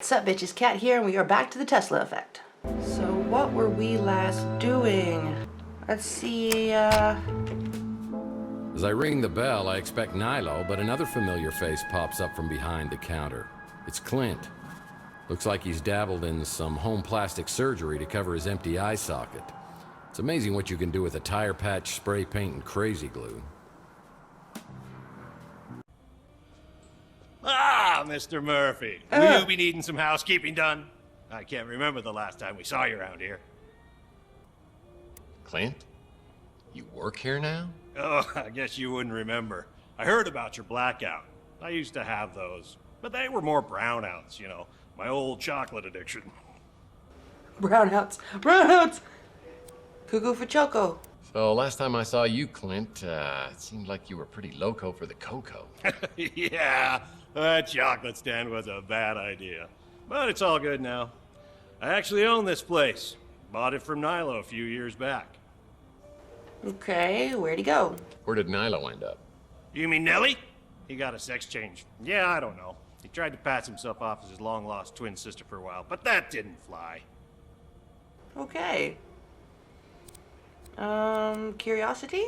What's up, bitches? Cat here, and we are back to the Tesla effect. So what were we last doing? Let's see, As I ring the bell, I expect Nilo, but another familiar face pops up from behind the counter. It's Clint. Looks like he's dabbled in some home plastic surgery to cover his empty eye socket. It's amazing what you can do with a tire patch, spray paint, and crazy glue. Ah, Mr. Murphy. Will you be needing some housekeeping done? I can't remember the last time we saw you around here. Clint? You work here now? Oh, I guess you wouldn't remember. I heard about your blackout. I used to have those, but they were more brownouts, you know, my old chocolate addiction. brownouts. Brownouts! Cuckoo for Choco. So last time I saw you, Clint, it seemed like you were pretty loco for the cocoa. Yeah, that chocolate stand was a bad idea. But it's all good now. I actually own this place. Bought it from Nilo a few years back. Okay, where'd he go? Where did Nilo end up? You mean Nelly? He got a sex change. Yeah, I don't know. He tried to pass himself off as his long-lost twin sister for a while, but that didn't fly. Okay. Curiosity?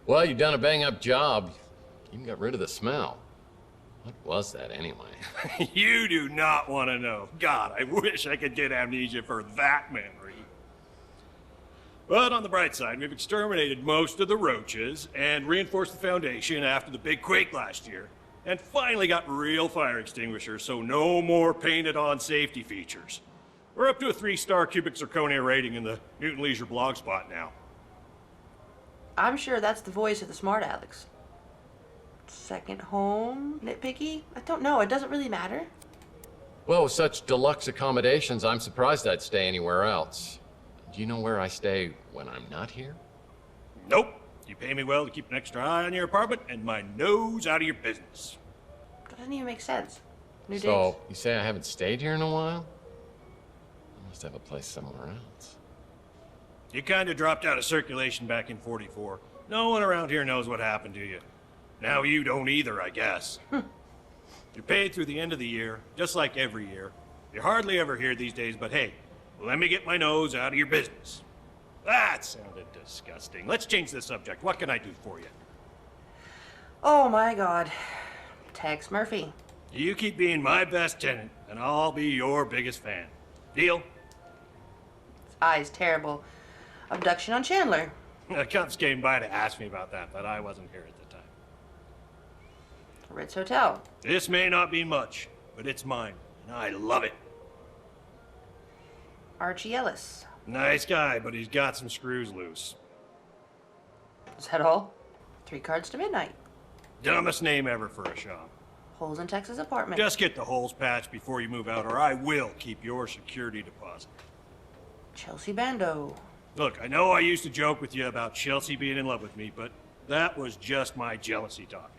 Well, you've done a bang-up job. You even got rid of the smell. What was that, anyway? You do not want to know. God, I wish I could get amnesia for that memory. But on the bright side, we've exterminated most of the roaches and reinforced the foundation after the big quake last year. And finally got real fire extinguishers, so no more painted-on safety features. We're up to a 3-star cubic zirconia rating in the Newton Leisure blog spot now. I'm sure that's the voice of the smart Alex. Second home? Nitpicky? I don't know, it doesn't really matter. Well, with such deluxe accommodations, I'm surprised I'd stay anywhere else. Do you know where I stay when I'm not here? Nope. You pay me well to keep an extra eye on your apartment and my nose out of your business. Doesn't even make sense. New So, dates. you say I haven't stayed here in a while? I must have a place somewhere else. You kind of dropped out of circulation back in '44. No one around here knows what happened to you. Now you don't either, I guess. You're paid through the end of the year, just like every year. You're hardly ever here these days, but hey, let me get my nose out of your business. That sounded disgusting. Let's change the subject. What can I do for you? Oh my god. Tex Murphy. You keep being my best tenant, and I'll be your biggest fan. Deal? His eye's terrible. Abduction on Chandler. The cops came by to ask me about that, but I wasn't here at the time. Ritz Hotel. This may not be much, but it's mine, and I love it. Archie Ellis. Nice guy, but he's got some screws loose. Is that all? 3 cards to midnight. Dumbest name ever for a shop. Holes in Texas apartment. Just get the holes patched before you move out, or I will keep your security deposit. Chelsea Bando. Look, I know I used to joke with you about Chelsea being in love with me, but that was just my jealousy talk.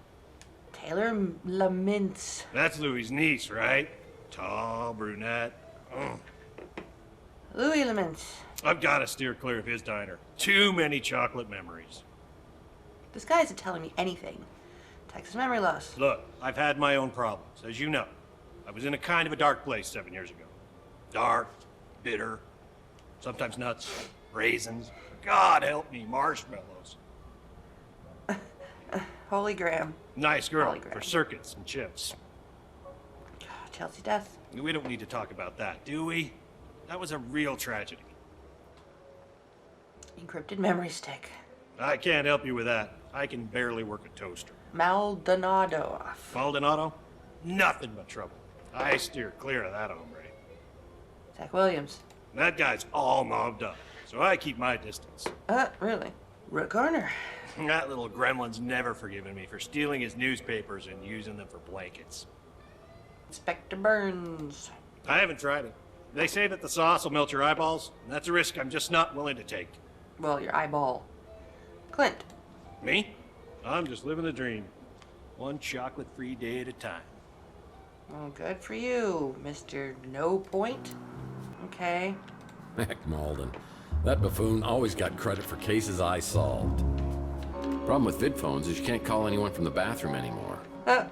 Taylor Lamintz. That's Louis' niece, right? Tall, brunette. Louis Lamintz. I've got to steer clear of his diner. Too many chocolate memories. This guy isn't telling me anything. Texas memory loss. Look, I've had my own problems, as you know. I was in a kind of a dark place 7 years ago. Dark, bitter, sometimes nuts, raisins. God help me, marshmallows. Holy Graham. Nice girl Holy crap. for circuits and chips. Chelsea death. We don't need to talk about that, do we? That was a real tragedy. Encrypted memory stick. I can't help you with that. I can barely work a toaster. Maldonado. Maldonado? Nothing but trouble. I steer clear of that hombre. Zach Williams. That guy's all mobbed up, so I keep my distance. Really? Rick Garner. That little gremlin's never forgiven me for stealing his newspapers and using them for blankets. Inspector Burns. I haven't tried it. They say that the sauce will melt your eyeballs, and that's a risk I'm just not willing to take. Well, your eyeball. Clint. Me? I'm just living the dream. One chocolate-free day at a time. Well, good for you, Mr. No Point. Okay. Heck, Malden. That buffoon always got credit for cases I solved. Problem with vid phones is you can't call anyone from the bathroom anymore.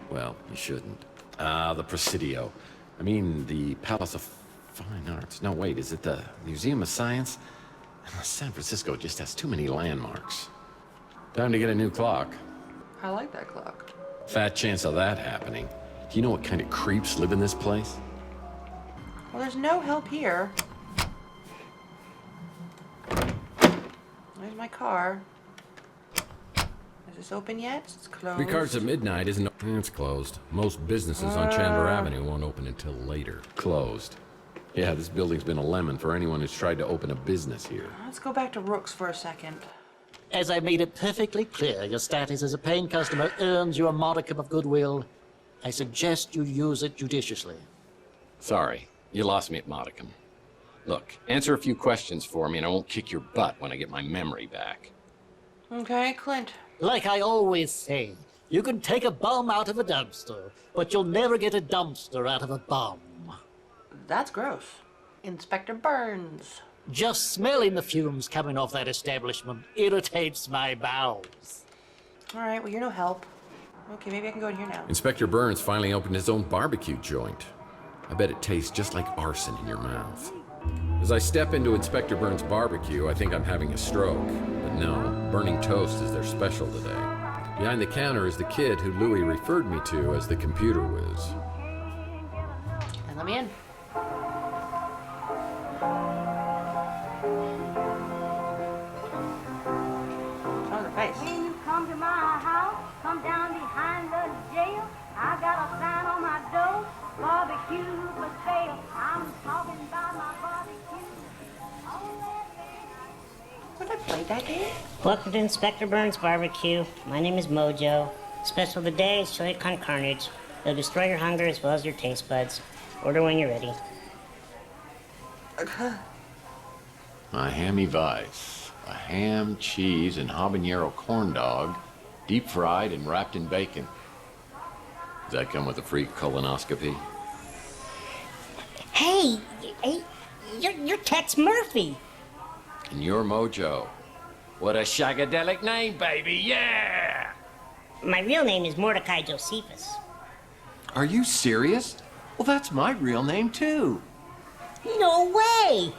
Well, you shouldn't. The Presidio. I mean, the Palace of Fine Arts. No, wait, is it the Museum of Science? San Francisco just has too many landmarks. Time to get a new clock. I like that clock. Fat chance of that happening. Do you know what kind of creeps live in this place? Well, there's no help here. There's my car. Is this open yet? It's closed. Three cars at midnight isn't... It's closed. Most businesses on Chandler Avenue won't open until later. Closed. Yeah, this building's been a lemon for anyone who's tried to open a business here. Let's go back to Rook's for a second. As I made it perfectly clear, your status as a paying customer earns you a modicum of goodwill. I suggest you use it judiciously. Sorry, you lost me at modicum. Look, answer a few questions for me and I won't kick your butt when I get my memory back. Okay, Clint. Like I always say, you can take a bum out of a dumpster, but you'll never get a dumpster out of a bum. That's gross. Inspector Burns. Just smelling the fumes coming off that establishment irritates my bowels. All right, well, you're no help. Okay, maybe I can go in here now. Inspector Burns finally opened his own barbecue joint. I bet it tastes just like arson in your mouth. As I step into Inspector Burns' barbecue, I think I'm having a stroke. But no, burning toast is their special today. Behind the counter is the kid who Louis referred me to as the computer whiz. And let me in. Oh, the face. When you come to my house, come down behind the jail. I got a sign on my door, barbecue for sale. I'm talking about my barbecue. What, I played that game? Welcome to Inspector Burns Barbecue. My name is Mojo. Special of the day is chili con carnage. It'll destroy your hunger as well as your taste buds. Order when you're ready. My hammy vice. A ham, cheese, and habanero corn dog, deep fried and wrapped in bacon. Does that come with a free colonoscopy? Hey, you're Tex Murphy. And you're Mojo. What a shagadelic name, baby, yeah! My real name is Mordecai Josephus. Are you serious? Well, that's my real name, too. No way!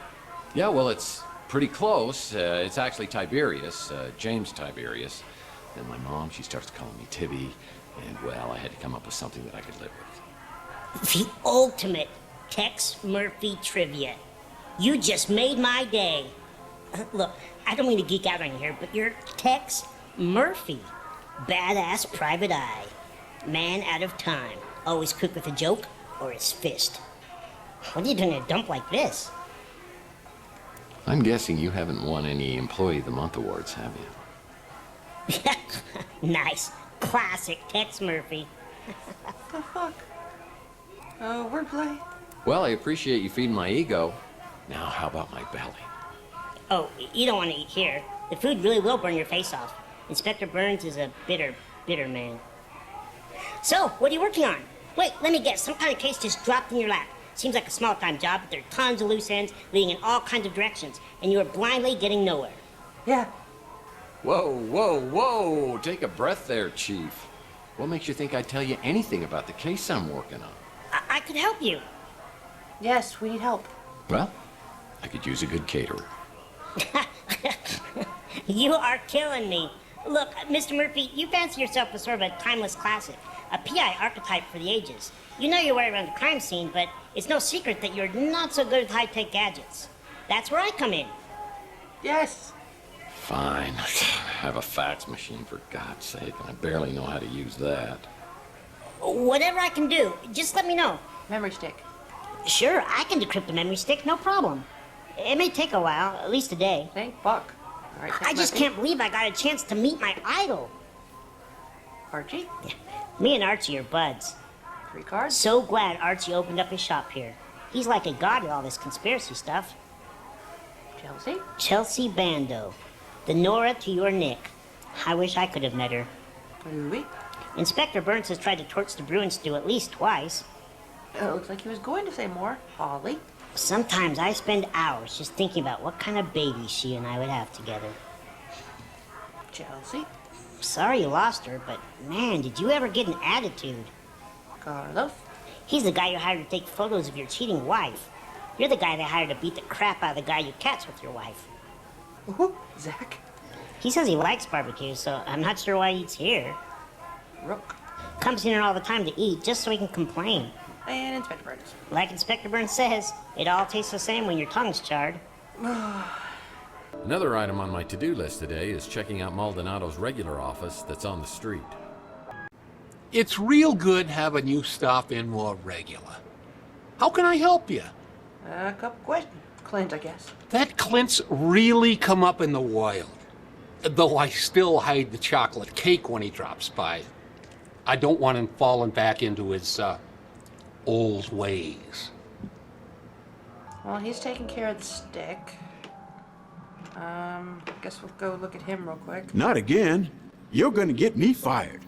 Yeah, well, it's pretty close. It's actually Tiberius, James Tiberius. Then my mom, she starts calling me Tibby. And, well, I had to come up with something that I could live with. The ultimate Tex Murphy trivia. You just made my day. Look, I don't mean to geek out on you here, but you're Tex Murphy. Badass private eye. Man out of time. Always quick with a joke or his fist. What are you doing in a dump like this? I'm guessing you haven't won any Employee of the Month awards, have you? Nice. Classic Tex Murphy. The fuck? Oh, wordplay. Well, I appreciate you feeding my ego. Now, how about my belly? Oh, you don't want to eat here. The food really will burn your face off. Inspector Burns is a bitter, bitter man. So, what are you working on? Wait, let me guess. Some kind of case just dropped in your lap. Seems like a small-time job, but there are tons of loose ends leading in all kinds of directions, and you are blindly getting nowhere. Yeah. Whoa, whoa, whoa! Take a breath there, Chief. What makes you think I'd tell you anything about the case I'm working on? I could help you. Yes, we need help. Well, I could use a good caterer. You are killing me. Look, Mr. Murphy, you fancy yourself as sort of a timeless classic, a PI archetype for the ages. You know your way around the crime scene, but it's no secret that you're not so good with high-tech gadgets. That's where I come in. Yes. Fine. I have a fax machine, for God's sake, and I barely know how to use that. Whatever I can do, just let me know. Memory stick. Sure, I can decrypt a memory stick, no problem. It may take a while, at least a day. Thank fuck. All right, I just can't believe I got a chance to meet my idol. Archie, Me and Archie are buds. 3 cards. So glad Archie opened up his shop here. He's like a god with all this conspiracy stuff. Chelsea. Chelsea Bando. The Nora to your Nick. I wish I could have met her. Louis. Inspector Burns has tried to torch the Bruin stew at least twice. It looks like he was going to say more. Holly. Sometimes I spend hours just thinking about what kind of baby she and I would have together. Chelsea. Sorry you lost her, but man, did you ever get an attitude. Carlos. He's the guy you hired to take photos of your cheating wife. You're the guy they hired to beat the crap out of the guy you catch with your wife. Ooh, Zach. He says he likes barbecue, so I'm not sure why he eats here. Rook. Comes in here all the time to eat, just so he can complain. And Inspector Burns. Like Inspector Burns says, it all tastes the same when your tongue's charred. Another item on my to-do list today is checking out Maldonado's regular office that's on the street. It's real good having you stop in more regular. How can I help you? A couple questions. Clint, I guess. That Clint's really come up in the wild. Though I still hide the chocolate cake when he drops by. I don't want him falling back into his, old ways. Well, he's taking care of the stick. Guess we'll go look at him real quick. Not again. You're gonna get me fired.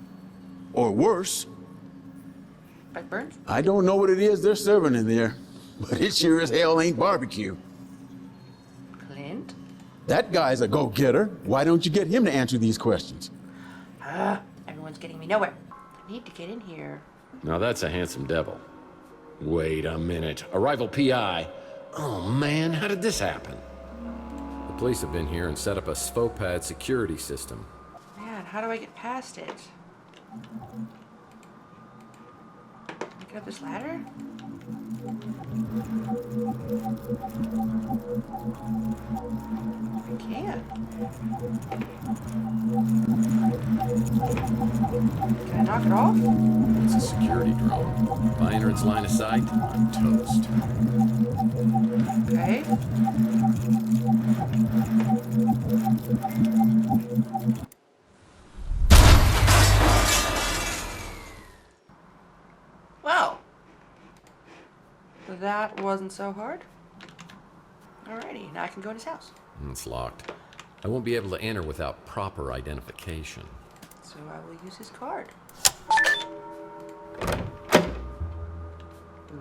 Or worse. Inspector Burns? I don't know what it is they're serving in there, but it sure as hell ain't barbecue. Clint? That guy's a go-getter. Why don't you get him to answer these questions? Everyone's getting me nowhere. I need to get in here. Now that's a handsome devil. Wait a minute. A rival PI. Oh man, how did this happen? The police have been here and set up a SFOPAD security system. Man, how do I get past it? Get up this ladder? I can't. Can I knock it off? It's a security drone. If I enter its line of sight, I'm toast. Okay. Well, that wasn't so hard. Alrighty, now I can go in his house. It's locked. I won't be able to enter without proper identification. So I will use his card.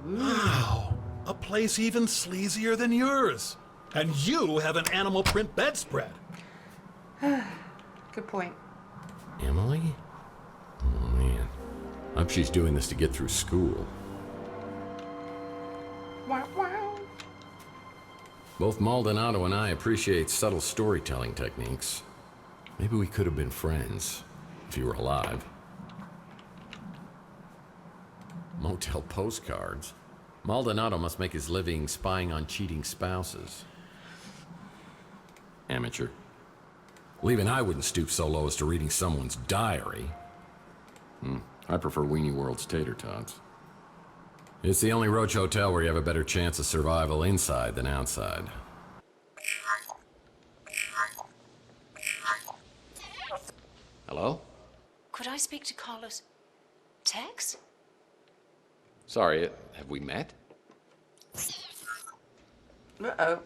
Wow, a place even sleazier than yours. And you have an animal print bedspread. Good point. Emily? Oh man. I hope she's doing this to get through school. Wow, wow. Both Maldonado and I appreciate subtle storytelling techniques. Maybe we could have been friends, if you were alive. Motel postcards? Maldonado must make his living spying on cheating spouses. Amateur. Well, even I wouldn't stoop so low as to reading someone's diary. I prefer Weenie World's tater tots. It's the only Roach hotel where you have a better chance of survival inside than outside. Hello? Could I speak to Carlos? Tex? Sorry, have we met? Uh-oh.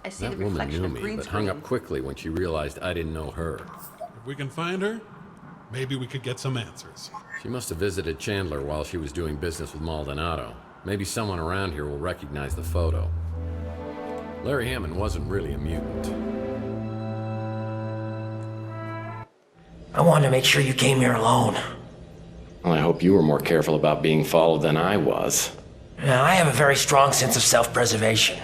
I see That the woman reflection knew of me, green but screen. hung up quickly when she realized I didn't know her. If we can find her, maybe we could get some answers. She must have visited Chandler while she was doing business with Maldonado. Maybe someone around here will recognize the photo. Larry Hammond wasn't really a mutant. I wanted to make sure you came here alone. Well, I hope you were more careful about being followed than I was. Now, I have a very strong sense of self-preservation.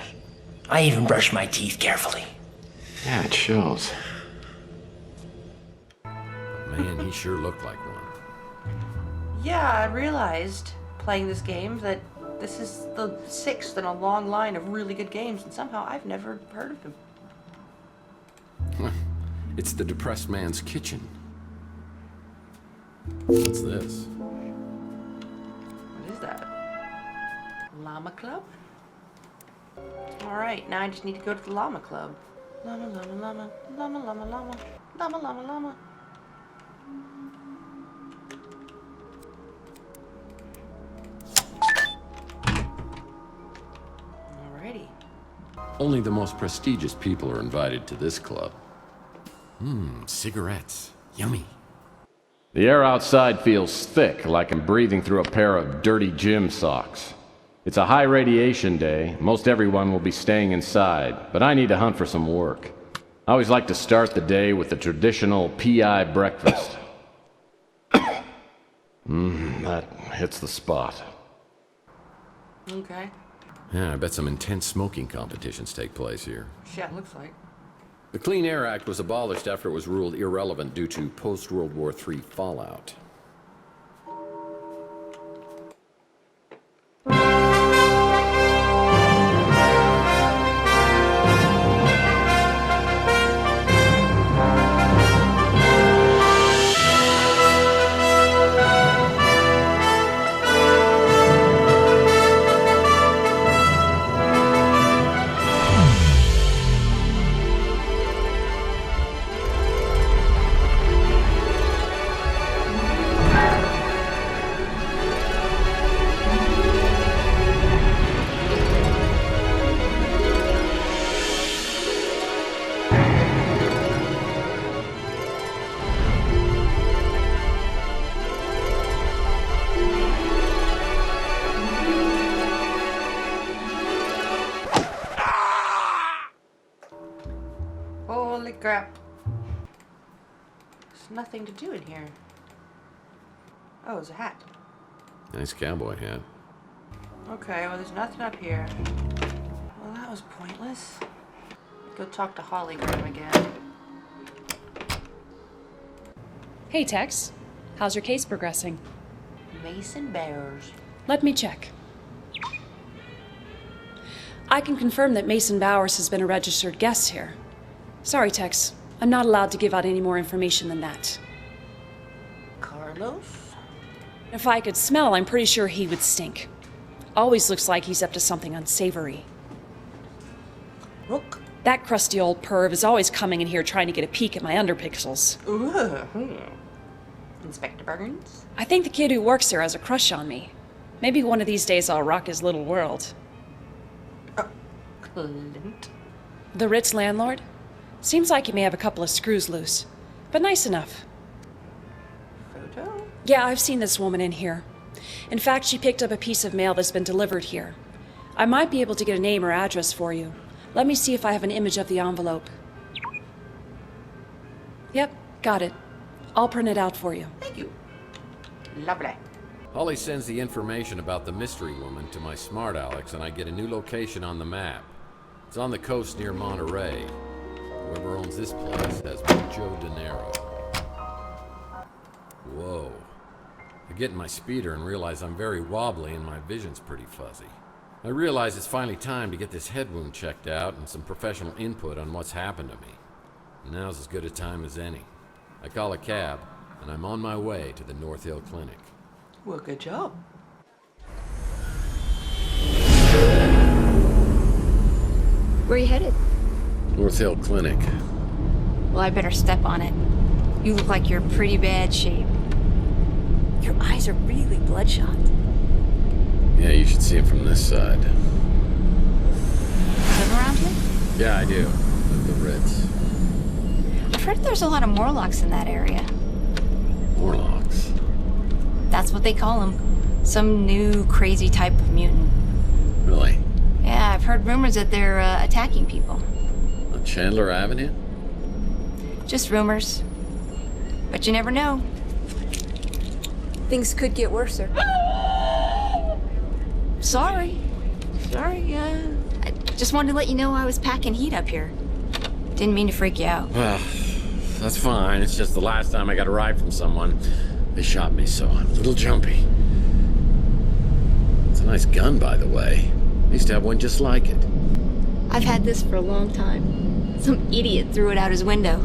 I even brush my teeth carefully. Yeah, it shows. Man, he sure looked like one. Yeah, I realized playing this game that this is the 6th in a long line of really good games, and somehow I've never heard of him. It's the depressed man's kitchen. What's this? What is that? Llama Club? Alright, now I just need to go to the Llama Club. Llama, llama, llama, llama, llama, llama, llama, llama, llama. Alrighty. Only the most prestigious people are invited to this club. Cigarettes. Yummy. The air outside feels thick, like I'm breathing through a pair of dirty gym socks. It's a high radiation day. Most everyone will be staying inside, but I need to hunt for some work. I always like to start the day with the traditional PI breakfast. That Hits the spot. Okay. Yeah, I bet some intense smoking competitions take place here. Yeah, it looks like. The Clean Air Act was abolished after it was ruled irrelevant due to post-World War III fallout. Holy crap. There's nothing to do in here. Oh, it's a hat. Nice cowboy hat. Okay, well, there's nothing up here. Well, that was pointless. Go talk to Holly Graham again. Hey, Tex. How's your case progressing? Mason Bowers. Let me check. I can confirm that Mason Bowers has been a registered guest here. Sorry, Tex. I'm not allowed to give out any more information than that. Carlos? If I could smell, I'm pretty sure he would stink. Always looks like he's up to something unsavory. Rook? That crusty old perv is always coming in here trying to get a peek at my underpixels. Ooh. Inspector Burns? I think the kid who works there has a crush on me. Maybe one of these days I'll rock his little world. Clint? The Ritz landlord? Seems like he may have a couple of screws loose, but nice enough. Photo? Yeah, I've seen this woman in here. In fact, she picked up a piece of mail that's been delivered here. I might be able to get a name or address for you. Let me see if I have an image of the envelope. Yep, got it. I'll print it out for you. Thank you. Lovely. Holly sends the information about the mystery woman to my smart Alex, and I get a new location on the map. It's on the coast near Monterey. Whoever owns this place has mucho dinero. Whoa. I get in my speeder and realize I'm very wobbly and my vision's pretty fuzzy. I realize it's finally time to get this head wound checked out and some professional input on what's happened to me. Now's as good a time as any. I call a cab, and I'm on my way to the North Hill Clinic. Well, good job. Where are you headed? North Hill Clinic. Well, I better step on it. You look like you're in pretty bad shape. Your eyes are really bloodshot. Yeah, you should see it from this side. Live around here? Yeah, I do. At the Ritz. I've heard there's a lot of Morlocks in that area. Morlocks? That's what they call them. Some new crazy type of mutant. Really? Yeah, I've heard rumors that they're attacking people. On Chandler Avenue? Just rumors. But you never know. Things could get worse, sir. Sorry. I just wanted to let you know I was packing heat up here. Didn't mean to freak you out. Well, that's fine. It's just the last time I got a ride from someone, they shot me, so I'm a little jumpy. It's a nice gun, by the way. I used to have one just like it. I've had this for a long time. Some idiot threw it out his window.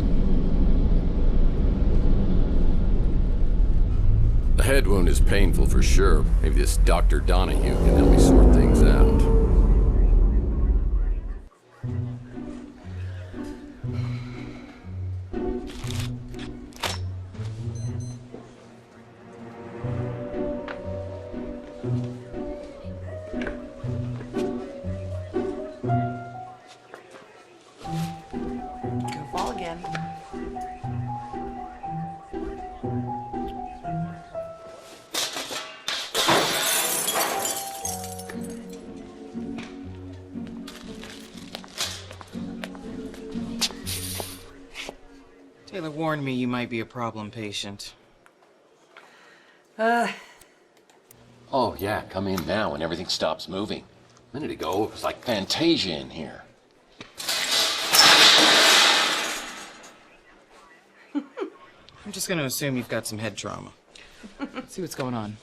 The head wound is painful for sure. Maybe this Dr. Donahue can help me sort things out. Go fall again. Taylor warned me you might be a problem patient. Oh, yeah, come in now when everything stops moving. A minute ago, it was like Fantasia in here. I'm just gonna assume you've got some head trauma. Let's see what's going on.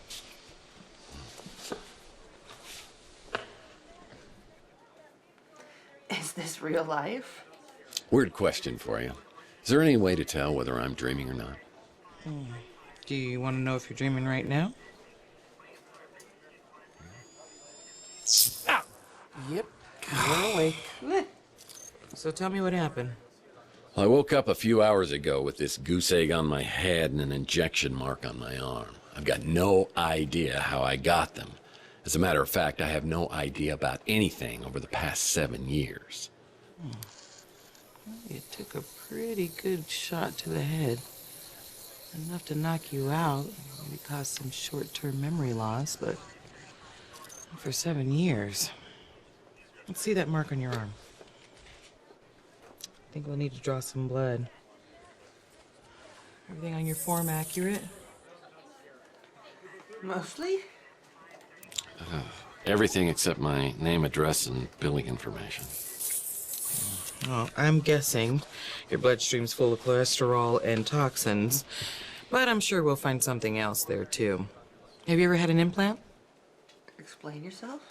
Is this real life? Weird question for you. Is there any way to tell whether I'm dreaming or not? Do you want to know if you're dreaming right now? Yep, you're awake. So tell me what happened. I woke up a few hours ago with this goose egg on my head and an injection mark on my arm. I've got no idea how I got them. As a matter of fact, I have no idea about anything over the past 7 years. Well, you took a pretty good shot to the head. Enough to knock you out, maybe cause some short-term memory loss, but for 7 years. Let's see that mark on your arm. I think we'll need to draw some blood. Everything on your form accurate? Mostly? Everything except my name, address, and billing information. Well, I'm guessing your bloodstream's full of cholesterol and toxins, but I'm sure we'll find something else there, too. Have you ever had an implant? Explain yourself?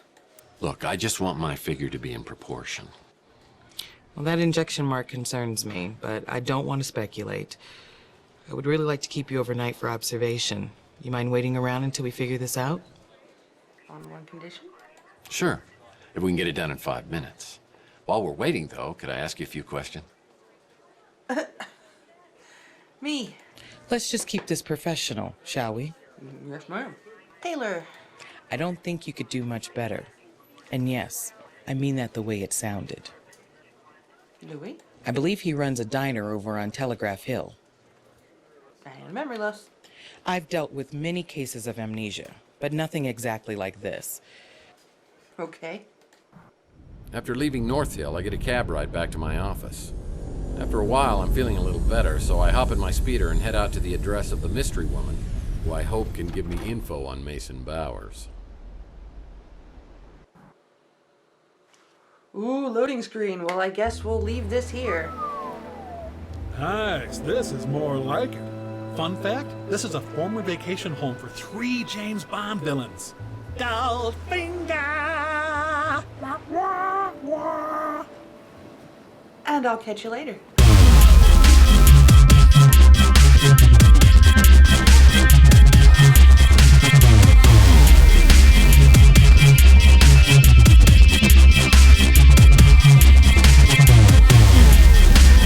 Look, I just want my figure to be in proportion. Well, that injection mark concerns me, but I don't want to speculate. I would really like to keep you overnight for observation. You mind waiting around until we figure this out? On one condition? Sure, if we can get it done in 5 minutes. While we're waiting, though, could I ask you a few questions? Me. Let's just keep this professional, shall we? Yes, ma'am. Taylor. I don't think you could do much better. And yes, I mean that the way it sounded. Louis? I believe he runs a diner over on Telegraph Hill. And memory loss. I've dealt with many cases of amnesia, but nothing exactly like this. Okay. After leaving North Hill, I get a cab ride back to my office. After a while, I'm feeling a little better, so I hop in my speeder and head out to the address of the mystery woman, who I hope can give me info on Mason Bowers. Ooh, loading screen. Well, I guess we'll leave this here. Nice. This is more like it. Fun fact, this is a former vacation home for 3 James Bond villains. Goldfinger! And I'll catch you later.